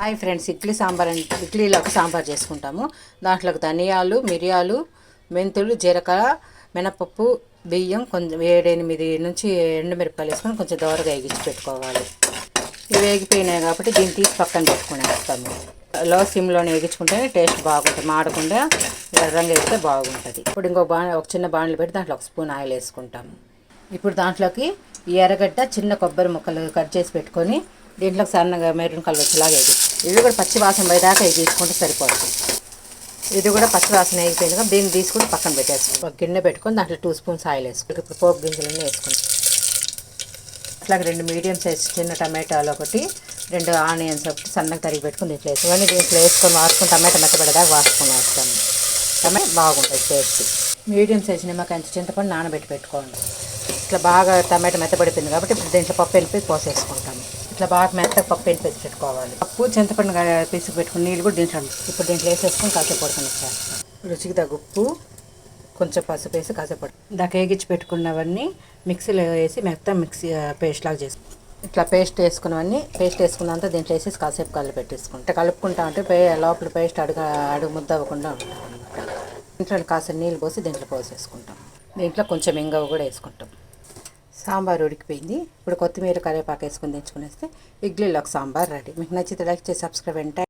Hi friends, idli sambar అంటే ఇడ్లీలోకి సాంబార్ చేసుకుంటాము. దాంట్లోకి ధనియాలు, మిరియాలు, మెంతులు, జీలకర్ర, మినపప్పు, బియ్యం, కొంచెం 7-8 నుంచి ఎండుమిరపకాయలు వేసుకొని కొంచెం దోరగా వేగించి పెట్టుకోవాలి. ఇవి వేగిపోయినాయి కాబట్టి దీన్ని తీసి పక్కన పెట్టుకునేస్తాము. లో సిమ్లోనే వేగించుకుంటేనే టేస్ట్ బాగుంటుంది, మాడకుండా ఎర్రంగా వేస్తే బాగుంటుంది. ఇప్పుడు ఒక చిన్న బాండ్లు పెట్టి దాంట్లో 1 స్పూన్ ఆయిల్ వేసుకుంటాము. ఇప్పుడు దాంట్లోకి ఈ ఎర్రగడ్డ, చిన్న కొబ్బరి ముక్కలు కట్ చేసి పెట్టుకొని దీంట్లోకి సన్నగా మెరూన్ కలర్ వచ్చేలాగా వేగించి ఇది కూడా పచ్చి వాసన పోయేదాకా వేగించుకుంటే సరిపోతుంది. ఇది కూడా పచ్చి వాసన అయిపోయింది కదా, దీన్ని తీసుకుని పక్కన పెట్టేసుకుంటాం. ఒక గిన్నె పెట్టుకొని దాంట్లో 2 స్పూన్స్ ఆయిల్ వేసుకుంటాం. ఇప్పుడు పోపు గింజలన్నీ వేసుకుంటాం. అట్లాగే 2 మీడియం సైజ్ చిన్న టమాటాలు, 2 ఆనియన్స్ ఒకటి సన్నగా తరిగి పెట్టుకుని దీంట్లో వేసి ఇవన్నీ దీంట్లో వేసుకొని వాసుకొని టమాటా మెత్తపడేదాకా వాసుకొని వేస్తాము. టమాటా బాగుంటుంది టేస్ట్. మీడియం సైజ్ నిమ్మకాయ చింతపండు నానబెట్టి పెట్టుకోండి. ఇట్లా బాగా టమాటా మెత్తపడిపోయింది కాబట్టి ఇప్పుడు దీంట్లో పప్పు వెళ్ళిపోయి పోసేసుకుంటాము. ఇట్లా బాగా మెత్తగా పప్పు వెళ్ళిపోయి పెట్టుకోవాలి. పప్పు చింతపండు పీసుకు పెట్టుకుని నీళ్ళు కూడా దీంట్లో ఇప్పుడు దీంట్లో వేసేసుకొని కాసేపు పడుకునేస్తాం. రుచికి తగ్గ ఉప్పు, కొంచెం పసుపు వేసి కాసేపు దాకా వేగించి పెట్టుకున్నవన్నీ మిక్సీలో వేసి మిక్సీ పేస్ట్ లాగా చేసుకుంటాం. ఇట్లా పేస్ట్ వేసుకున్నంత దీంట్లో వేసేసి కాసేపు పెట్టేసుకుంటాం. కలుపుకుంటా ఉంటే లోపల పేస్ట్ అడుగు ముద్ద అవ్వకుండా ఉంటాం అనమాట. దీంట్లో కాసేపు నీళ్ళు పోసి దీంట్లో పోసేసుకుంటాం. దీంట్లో కొంచెం ఇంగువ కూడా వేసుకుంటాం. సాంబార్ ఉడికిపోయింది. ఇప్పుడు కొత్తిమీర, కరివేపాకు వేసుకొని దించుకునేస్తే ఇడ్లీలోకి సాంబార్ రెడీ. మీకు నచ్చితే లైక్ చేసి సబ్స్క్రైబ్ అండి.